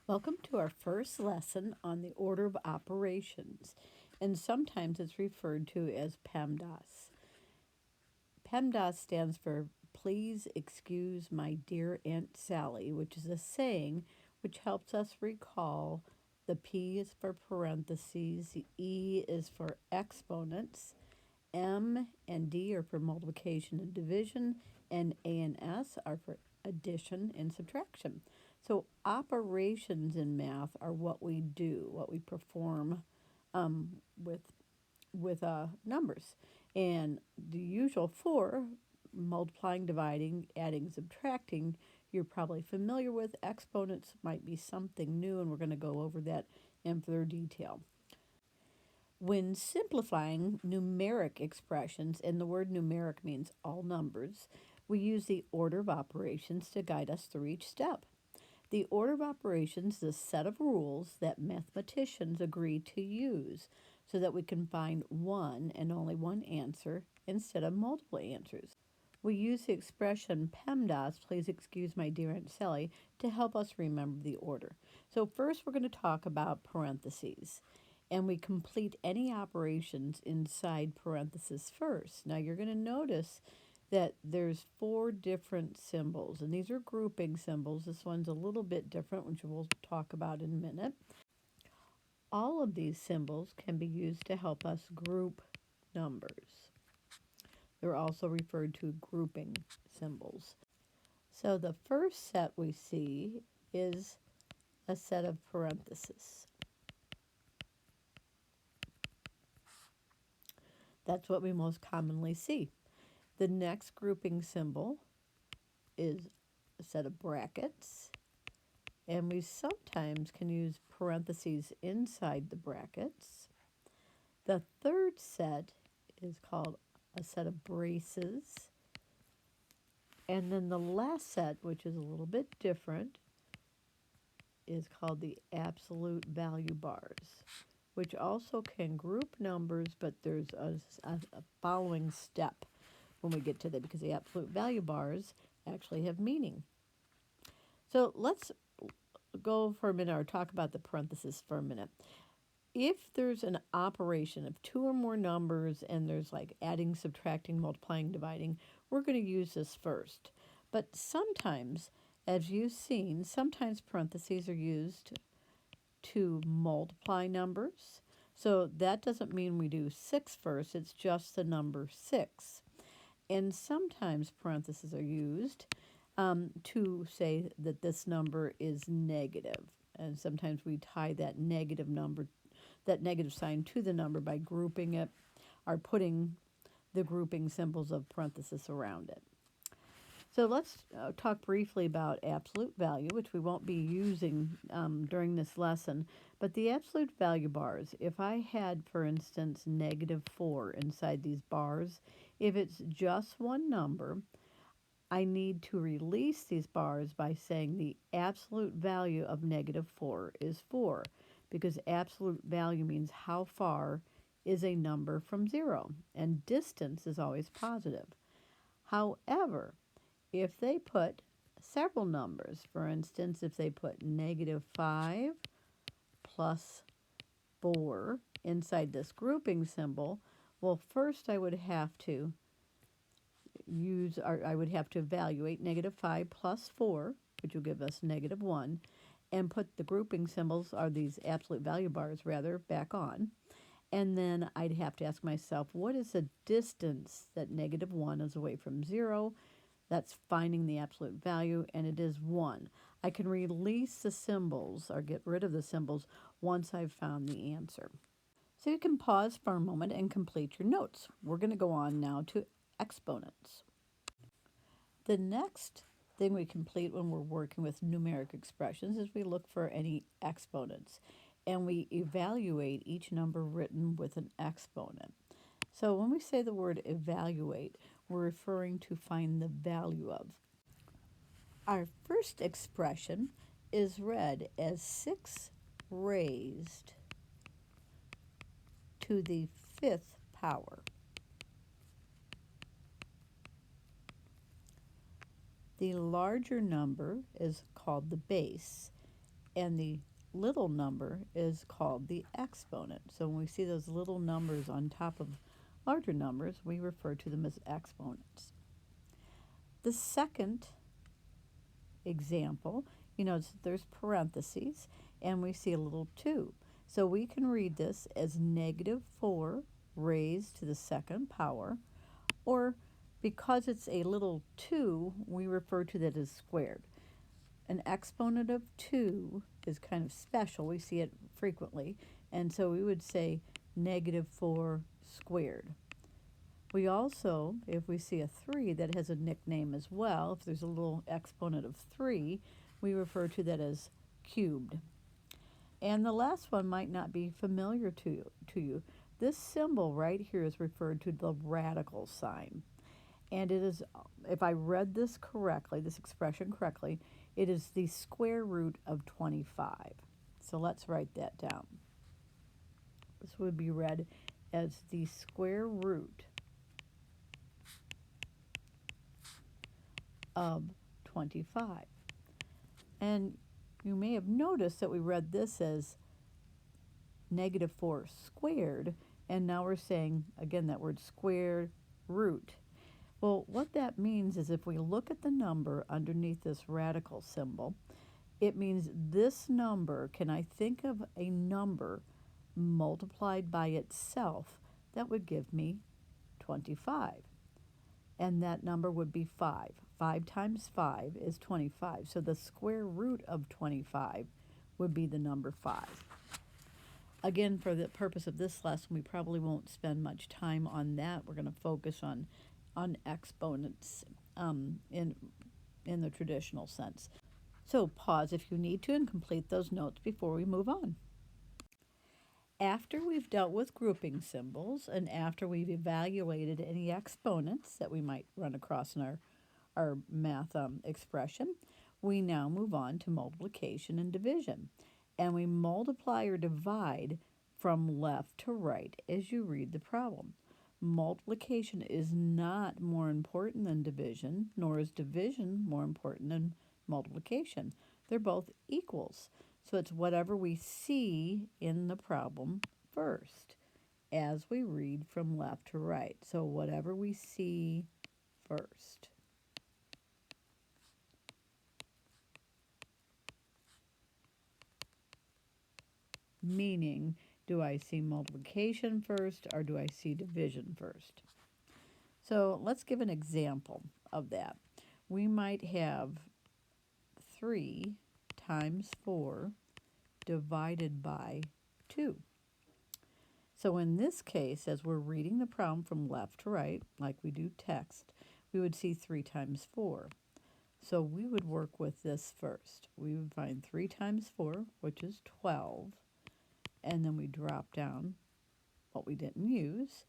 Welcome to our first lesson on the order of operations, and sometimes it's referred to as PEMDAS. PEMDAS stands for Please Excuse My Dear Aunt Sally, which is a saying which helps us recall the P is for parentheses, E is for exponents, M and D are for multiplication and division, and A and S are for addition and subtraction. So operations in math are what we do, what we perform um, with numbers. And the usual four, multiplying, dividing, adding, subtracting, you're probably familiar with. Exponents might be something new, and we're going to go over that in further detail. When simplifying numeric expressions, and the word numeric means all numbers, we use the order of operations to guide us through each step. The order of operations is a set of rules that mathematicians agree to use so that we can find one and only one answer instead of multiple answers. We use the expression PEMDAS, please excuse my dear Aunt Sally, to help us remember the order. So first we're going to talk about parentheses, and we complete any operations inside parentheses first. Now you're going to notice that there's four different symbols, and these are grouping symbols. This one's a little bit different, which we'll talk about in a minute. All of these symbols can be used to help us group numbers. They're also referred to grouping symbols. So the first set we see is a set of parentheses. That's what we most commonly see. The next grouping symbol is a set of brackets, and we sometimes can use parentheses inside the brackets. The third set is called a set of braces, and then the last set, which is a little bit different, is called the absolute value bars, which also can group numbers, but there's a following step when we get to that, because the absolute value bars actually have meaning. So let's go for a minute, or talk about the parentheses for a minute. If there's an operation of two or more numbers and there's like adding, subtracting, multiplying, dividing, we're going to use this first. But sometimes, as you've seen, sometimes parentheses are used to multiply numbers. So that doesn't mean we do 6 first, it's just the number 6. And sometimes parentheses are used to say that this number is negative. And sometimes we tie that negative number, that negative sign, to the number by grouping it or putting the grouping symbols of parentheses around it. So let's talk briefly about absolute value, which we won't be using during this lesson. But the absolute value bars, if I had, for instance, -4 inside these bars, if it's just one number, I need to release these bars by saying the absolute value of -4 is 4, because absolute value means how far is a number from 0, and distance is always positive. However, if they put several numbers, for instance, if they put -5 plus 4 inside this grouping symbol, well, first I would have to evaluate -5 plus 4, which will give us -1, and put the grouping symbols, or these absolute value bars rather, back on. And then I'd have to ask myself, what is the distance that -1 is away from 0? That's finding the absolute value, and it is 1. I can release the symbols or get rid of the symbols once I've found the answer. So you can pause for a moment and complete your notes. We're going to go on now to exponents. The next thing we complete when we're working with numeric expressions is we look for any exponents, and we evaluate each number written with an exponent. So when we say the word evaluate, we're referring to find the value of. Our first expression is read as 6 raised to the 5th power. The larger number is called the base, And the little number is called the exponent. So when we see those little numbers on top of larger numbers, we refer to them as exponents. The second example, you notice there's parentheses, and we see a little 2. So we can read this as -4 raised to the second power, or because it's a little 2, we refer to that as squared. An exponent of 2 is kind of special. We see it frequently, and so we would say -4 squared. We also, if we see a 3 that has a nickname as well, if there's a little exponent of 3, we refer to that as cubed. And the last one might not be familiar to you. This symbol right here is referred to the radical sign. And it is, if I read this correctly, this expression correctly, it is the square root of 25. So let's write that down. This would be read as the square root of 25. And you may have noticed that we read this as -4 squared, and now we're saying, again, that word square root. Well, what that means is if we look at the number underneath this radical symbol, it means this number, can I think of a number multiplied by itself that would give me 25? And that number would be 5. 5 times 5 is 25. So the square root of 25 would be the number 5. Again, for the purpose of this lesson, we probably won't spend much time on that. We're going to focus on exponents in the traditional sense. So pause if you need to and complete those notes before we move on. After we've dealt with grouping symbols and after we've evaluated any exponents that we might run across in our math expression, we now move on to multiplication and division. And we multiply or divide from left to right as you read the problem. Multiplication is not more important than division, nor is division more important than multiplication. They're both equals. So it's whatever we see in the problem first as we read from left to right. So whatever we see first. Meaning, do I see multiplication first or do I see division first? So let's give an example of that. We might have 3 times 4 divided by 2. So in this case, as we're reading the problem from left to right, like we do text, we would see 3 times 4. So we would work with this first. We would find 3 times 4, which is 12, and then we drop down what we didn't use,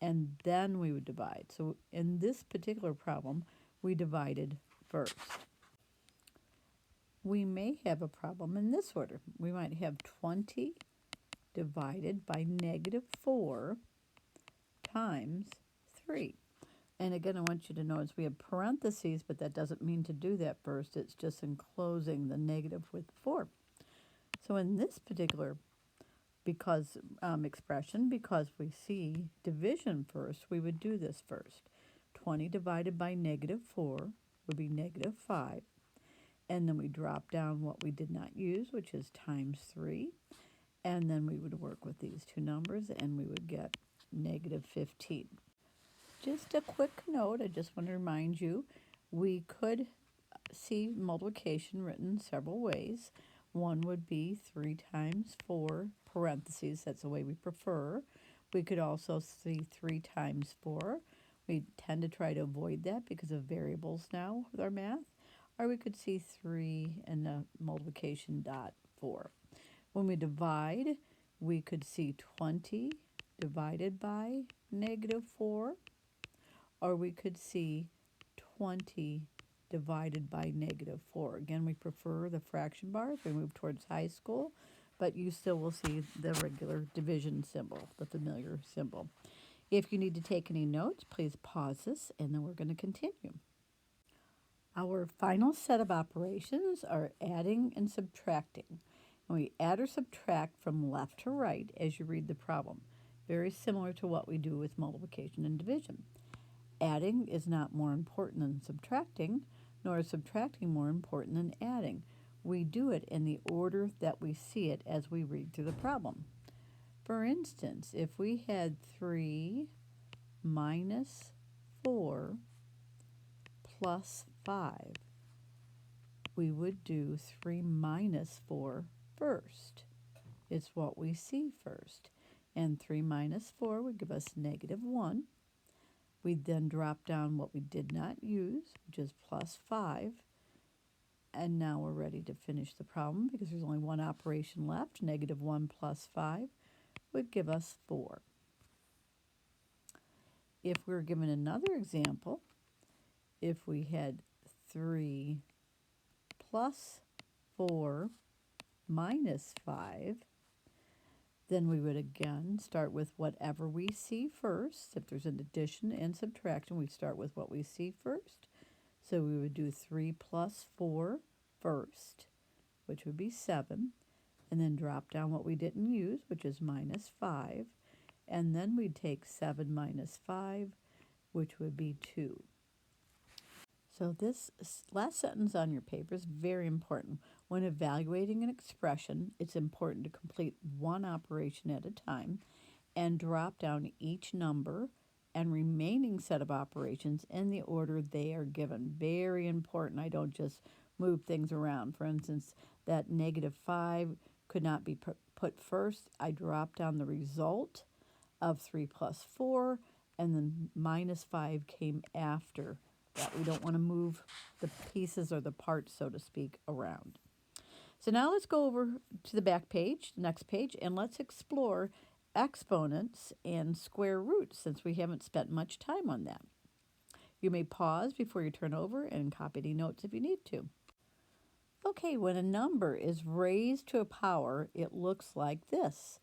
and then we would divide. So in this particular problem, we divided first. We may have a problem in this order. We might have 20 divided by -4 times 3. And again, I want you to notice we have parentheses, but that doesn't mean to do that first. It's just enclosing the negative with 4. So in this particular expression, because we see division first, we would do this first. 20 divided by -4 would be -5. And then we drop down what we did not use, which is times 3. And then we would work with these two numbers, and we would get -15. Just a quick note, I just want to remind you, we could see multiplication written several ways. One would be 3 times 4, parentheses, that's the way we prefer. We could also see 3 times 4. We tend to try to avoid that because of variables now with our math. Or we could see 3 and the multiplication dot 4. When we divide, we could see 20 divided by -4, or we could see 20 divided by -4. Again, we prefer the fraction bar as we move towards high school, but you still will see the regular division symbol, the familiar symbol. If you need to take any notes, please pause this, and then we're going to continue. Our final set of operations are adding and subtracting. And we add or subtract from left to right as you read the problem, very similar to what we do with multiplication and division. Adding is not more important than subtracting, nor is subtracting more important than adding. We do it in the order that we see it as we read through the problem. For instance, if we had 3 minus 4 plus 5, we would do 3 minus 4 first. It's what we see first. And 3 minus 4 would give us -1. We'd then drop down what we did not use, which is plus 5. And now we're ready to finish the problem because there's only one operation left. -1 plus 5 would give us 4. If we were given another example, if we had 3 plus 4 minus 5, then we would again start with whatever we see first. If there's an addition and subtraction, we start with what we see first. So we would do 3 plus 4 first, which would be 7, and then drop down what we didn't use, which is -5, and then we'd take 7 minus 5, which would be 2. So this last sentence on your paper is very important. When evaluating an expression, it's important to complete one operation at a time and drop down each number and remaining set of operations in the order they are given. Very important. I don't just move things around. For instance, that -5 could not be put first. I drop down the result of 3 plus 4, and then -5 came after that. We don't want to move the pieces or the parts, so to speak, around. So now let's go over to the back page, the next page, and let's explore exponents and square roots since we haven't spent much time on that. You may pause before you turn over and copy any notes if you need to. Okay, when a number is raised to a power, it looks like this,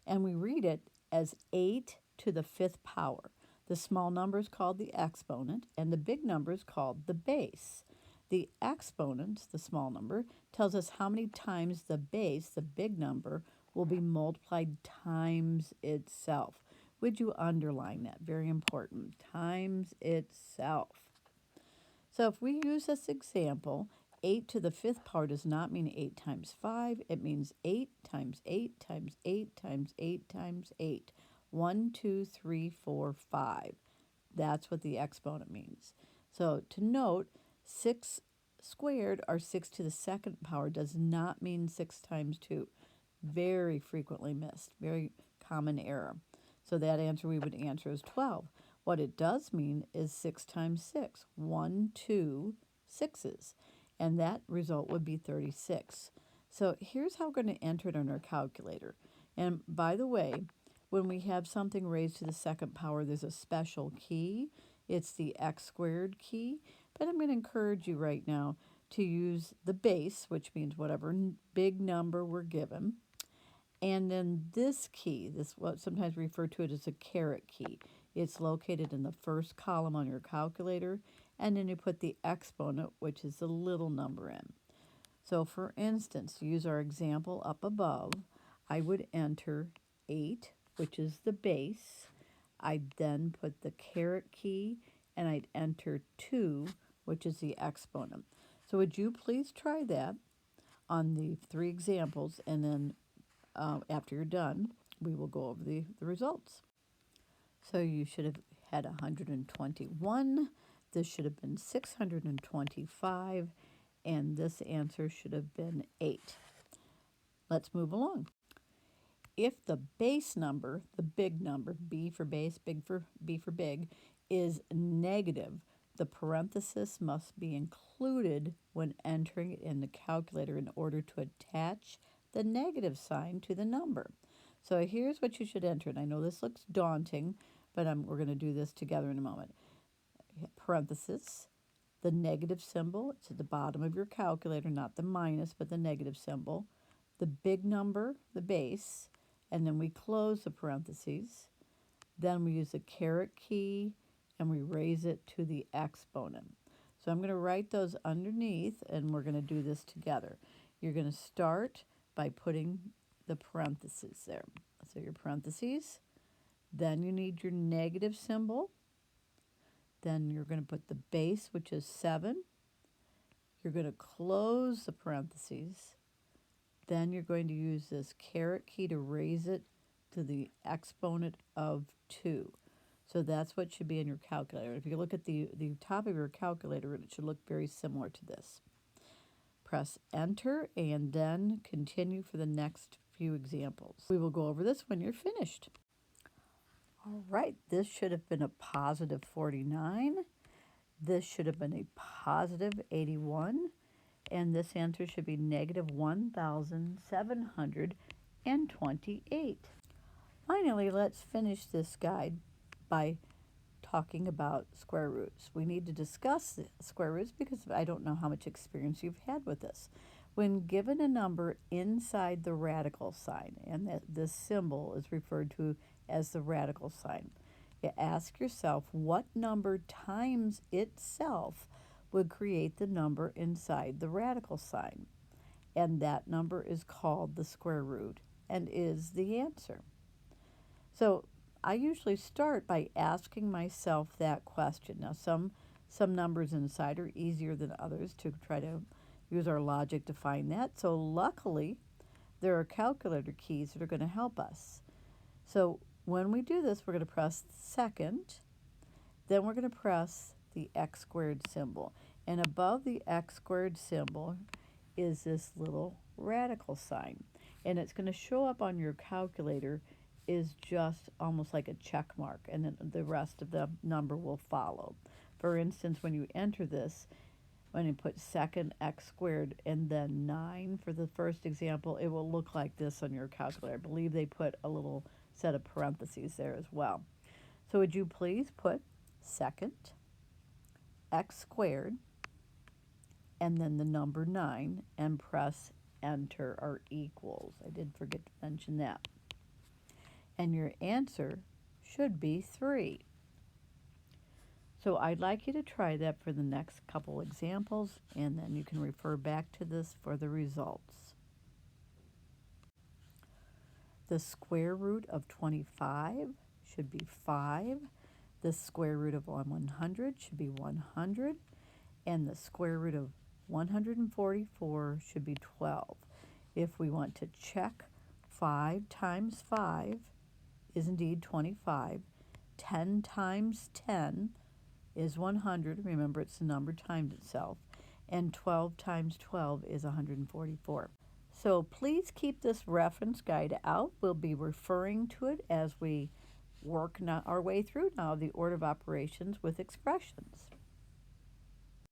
and we read it as 8 to the 5th power. The small number is called the exponent, and the big number is called the base. The exponent, the small number, tells us how many times the base, the big number, will be multiplied times itself. Would you underline that? Very important. Times itself. So if we use this example, 8 to the 5th power does not mean 8 times 5. It means 8 times 8 times 8 times 8 times 8. 1, 2, 3, 4, 5. That's what the exponent means. So to note, 6 squared, or 6 to the 2nd power, does not mean 6 times 2. Very frequently missed, very common error. So that answer we would answer is 12. What it does mean is 6 times 6. 1, 2, 6s. And that result would be 36. So here's how we're going to enter it on our calculator. And by the way, when we have something raised to the 2nd power, there's a special key. It's the x squared key. But I'm going to encourage you right now to use the base, which means whatever big number we're given. And then this key, this what sometimes referred to it as a caret key. It's located in the first column on your calculator. And then you put the exponent, which is the little number, in. So for instance, to use our example up above, I would enter 8, which is the base. I'd then put the caret key, and I'd enter 2, which is the exponent. So would you please try that on the 3 examples, and then after you're done, we will go over the results. So you should have had 121. This should have been 625, and this answer should have been 8. Let's move along. If the base number, the big number, B for base, B for big, is negative, the parenthesis must be included when entering it in the calculator in order to attach the negative sign to the number. So here's what you should enter. And I know this looks daunting, but we're going to do this together in a moment. Parenthesis, the negative symbol, it's at the bottom of your calculator, not the minus, but the negative symbol. The big number, the base, and then we close the parentheses. Then we use the caret key, and we raise it to the exponent. So I'm going to write those underneath, and we're going to do this together. You're going to start by putting the parentheses there. So your parentheses, then you need your negative symbol. Then you're going to put the base, which is 7. You're going to close the parentheses. Then you're going to use this caret key to raise it to the exponent of 2. So that's what should be in your calculator. If you look at the top of your calculator, it should look very similar to this. Press enter and then continue for the next few examples. We will go over this when you're finished. All right, this should have been a positive 49. This should have been a positive 81. And this answer should be negative 1,728. Finally, let's finish this guide by talking about square roots. We need to discuss square roots because I don't know how much experience you've had with this. When given a number inside the radical sign, and this symbol is referred to as the radical sign, you ask yourself what number times itself would create the number inside the radical sign. And that number is called the square root and is the answer. So I usually start by asking myself that question. Now some numbers inside are easier than others to try to use our logic to find that. So luckily, there are calculator keys that are going to help us. So when we do this, we're going to press second, then we're going to press the x squared symbol. And above the x squared symbol is this little radical sign. And it's going to show up on your calculator is just almost like a check mark, and then the rest of the number will follow. For instance, when you enter this, when you put second x squared and then 9 for the first example, it will look like this on your calculator. I believe they put a little set of parentheses there as well. So would you please put second x squared and then the number 9 and press enter or equals. I did forget to mention that. And your answer should be 3. So I'd like you to try that for the next couple examples, and then you can refer back to this for the results. The square root of 25 should be 5. The square root of 100 should be 100. And the square root of 144 should be 12. If we want to check 5 times 5 is indeed 25. 10 times 10 is 100. Remember, it's the number times itself. And 12 times 12 is 144. So please keep this reference guide out. We'll be referring to it as we work our way through now the order of operations with expressions.